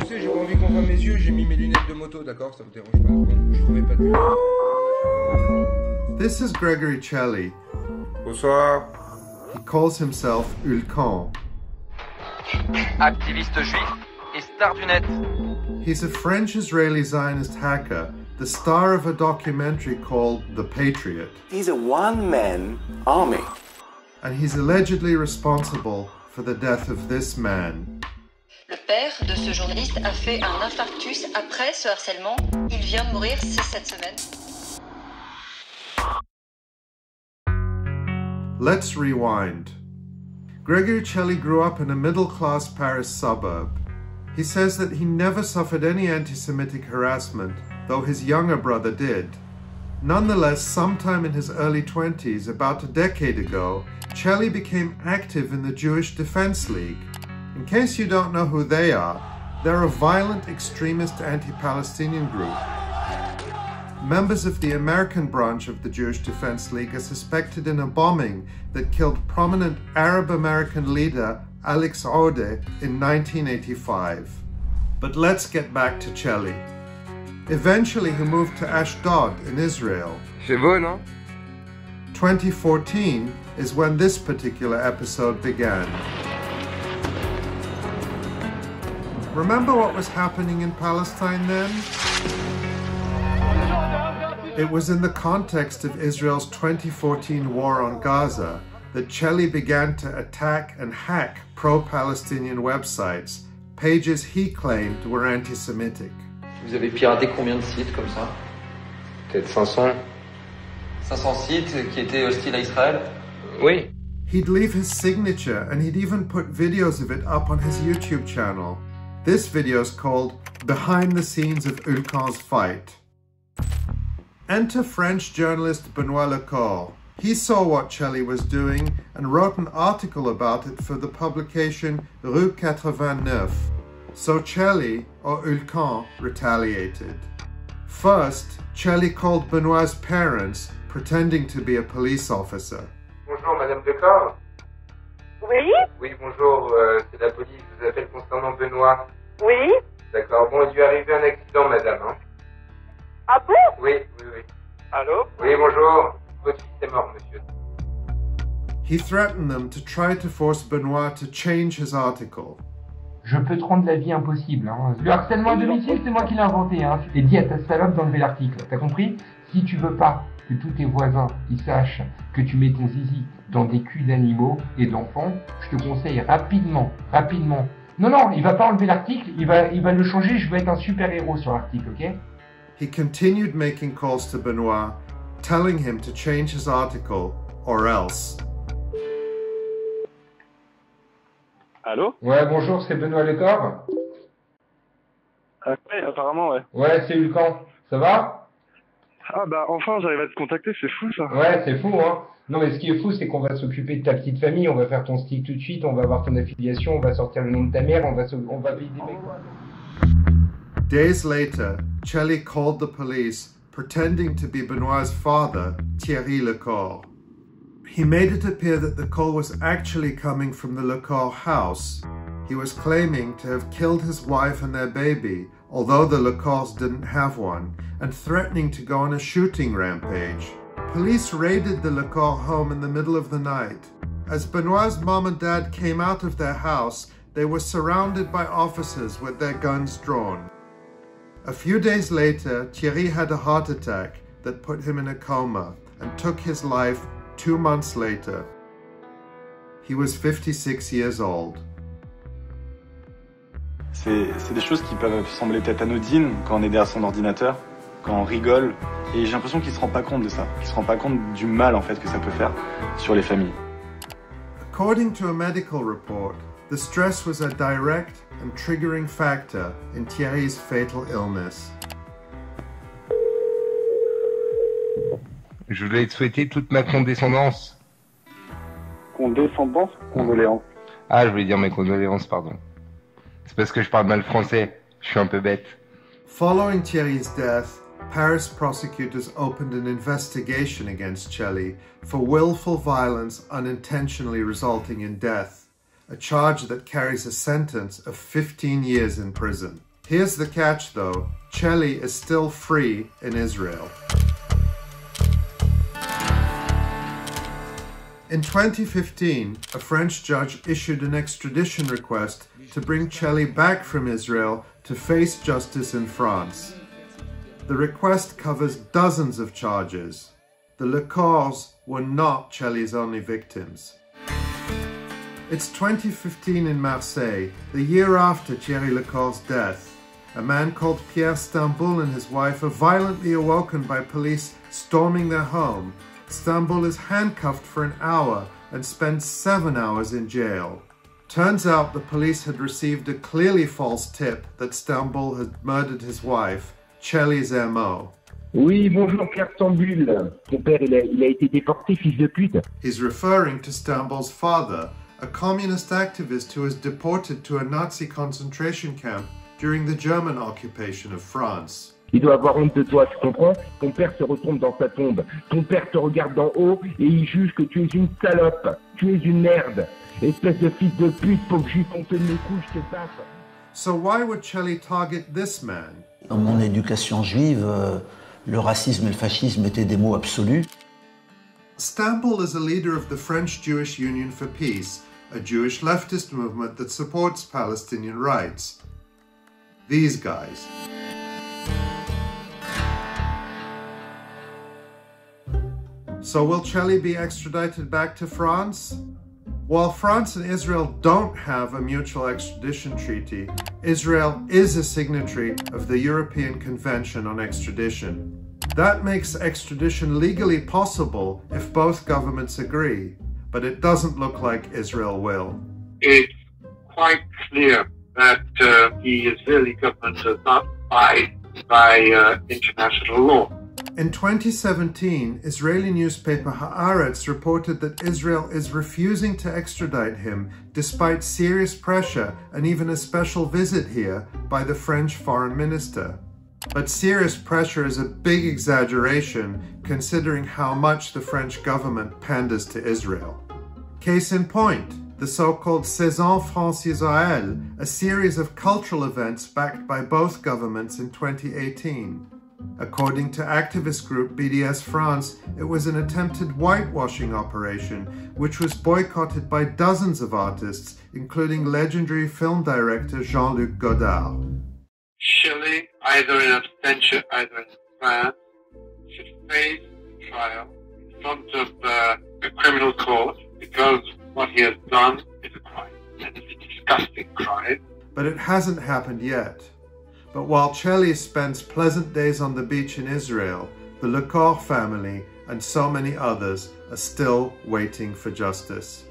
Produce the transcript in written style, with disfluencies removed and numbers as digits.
J'ai pas envie qu'on voit mes yeux, j'ai mis mes lunettes de moto, d'accord? Ça vous dérange pas? Je trouvais pas de vue. This is Grégory Chelli. Bonsoir. He calls himself Ulcan. Activiste juif et star du net. He's a French-Israeli Zionist hacker, the star of a documentary called The Patriot. He's a one-man army. And he's allegedly responsible for the death of this man. Le père de ce journaliste a fait un infarctus après ce harcèlement. Il vient de mourir cette semaine. Let's rewind. Grégory Chelli grew up in a middle-class Paris suburb. He says that he never suffered any anti-Semitic harassment, though his younger brother did. Nonetheless, sometime in his early 20s, about a decade ago, Chelli became active in the Jewish Defense League. In case you don't know who they are, they're a violent extremist anti-Palestinian group. Members of the American branch of the Jewish Defense League are suspected in a bombing that killed prominent Arab-American leader Alex Ode in 1985. But let's get back to Chelli. Eventually he moved to Ashdod in Israel. C'est beau, non? 2014 is when this particular episode began. Remember what was happening in Palestine then? It was in the context of Israel's 2014 war on Gaza that Chelli began to attack and hack pro-Palestinian websites, pages he claimed were anti-Semitic. Vous avez piraté combien de sites comme ça? Peut-être 500. 500 sites qui étaient hostiles à Israël? Oui. He'd leave his signature and he'd even put videos of it up on his YouTube channel. This video is called Behind the Scenes of Ulcan's Fight. Enter French journalist Benoit Le Corre. He saw what Chelli was doing and wrote an article about it for the publication Rue 89. So Chelli, or Ulcan, retaliated. First, Chelli called Benoit's parents, pretending to be a police officer. Bonjour, Madame Le Corre. Oui, Oui, bonjour, c'est la police, je vous appelle concernant Benoît. oui. D'accord, bon, il lui est arrivé un accident, madame, hein? Ah bon? Oui, oui, oui. Allô? Oui, bonjour. Votre fils est mort, monsieur. He threatened them to try to force Benoit to change his article. Je peux te rendre la vie impossible. Hein. Le harcèlement à domicile, c'est moi qui l'ai inventé. Hein. Et dis à ta salope d'enlever l'article. T'as compris? Si tu veux pas que tous tes voisins ils sachent que tu mets ton zizi dans des culs d'animaux et d'enfants, je te conseille rapidement. Non, il va pas enlever l'article, il va le changer. Je veux être un super-héros sur l'article, ok? He continued making calls to Benoit, telling him to change his article or else. Allô? Ouais, bonjour, c'est Benoît Le Corre. Ah ouais, apparemment, ouais. Ouais, c'est Ulcan. Ça va? Ah bah enfin, j'arrive à te contacter, c'est fou ça. Ouais, c'est fou, hein. Non, mais ce qui est fou, c'est qu'on va s'occuper de ta petite famille, on va faire ton stick tout de suite, on va avoir ton affiliation, on va sortir le nom de ta mère, on va payer des mecs. Days later, Chelli called the police, pretending to be Benoit's father, Thierry Le Corre. He made it appear that the call was actually coming from the Le Corre house. He was claiming to have killed his wife and their baby, although the Le Corres didn't have one, and threatening to go on a shooting rampage. Police raided the Le Corre home in the middle of the night. As Benoit's mom and dad came out of their house, they were surrounded by officers with their guns drawn. A few days later, Thierry had a heart attack that put him in a coma and took his life 2 months later. He was 56 years old. C'est des choses qui peuvent sembler peut-être anodines quand on est derrière son ordinateur, quand on rigole, et j'ai l'impression qu'il se rend pas compte de ça, qu'il se rend pas compte du mal en fait que ça peut faire sur les familles. According to a medical report, the stress was a direct and triggering factor in Thierry's fatal illness. Je voulais te souhaiter toute ma condescendance. Condescendance? Condoléances. Ah, je voulais dire mes condoléances, pardon. C'est parce que je parle mal français, je suis un peu bête. Following Thierry's death, Paris prosecutors opened an investigation against Chelli for willful violence unintentionally resulting in death, a charge that carries a sentence of 15 years in prison. Here's the catch though, Chelli is still free in Israel. In 2015, a French judge issued an extradition request to bring Chelli back from Israel to face justice in France. The request covers dozens of charges. The Le Corres were not Chelli's only victims. It's 2015 in Marseille, the year after Thierry Le Corre's death. A man called Pierre Stamboul and his wife are violently awoken by police storming their home. Stamboul is handcuffed for an hour and spends 7 hours in jail. Turns out the police had received a clearly false tip that Stamboul had murdered his wife, Chelli's MO. Oui, bonjour Pierre Stamboul. Ton père, il a été déporté, fils de pute. He's referring to Stamboul's father, a communist activist who was deported to a Nazi concentration camp during the German occupation of France. Il doit avoir honte de toi, tu comprends? Ton père se retourne dans sa tombe. Ton père te regarde d'en haut et il juge que tu es une salope. Tu es une merde. Espèce de fils de pute, pauvre juif, on te met les couilles, je te tape. So why would Chelli target this man? Dans mon éducation juive, le racisme et le fascisme étaient des mots absolus. Stamboul is a leader of the French Jewish Union for Peace, a Jewish leftist movement that supports Palestinian rights. These guys. So will Chelli be extradited back to France? While France and Israel don't have a mutual extradition treaty, Israel is a signatory of the European Convention on Extradition. That makes extradition legally possible if both governments agree, but it doesn't look like Israel will. It's quite clear that the Israeli government does not abide by international law. In 2017, Israeli newspaper Haaretz reported that Israel is refusing to extradite him despite serious pressure and even a special visit here by the French foreign minister. But serious pressure is a big exaggeration considering how much the French government panders to Israel. Case in point, the so-called Saison France-Israël, a series of cultural events backed by both governments in 2018. According to activist group BDS France, it was an attempted whitewashing operation which was boycotted by dozens of artists, including legendary film director Jean-Luc Godard. Chelli, either in absentia, either in France, should face trial in front of a criminal court because what he has done is a crime, and it's a disgusting crime. But it hasn't happened yet. But while Chelli spends pleasant days on the beach in Israel, the Le Corre family and so many others are still waiting for justice.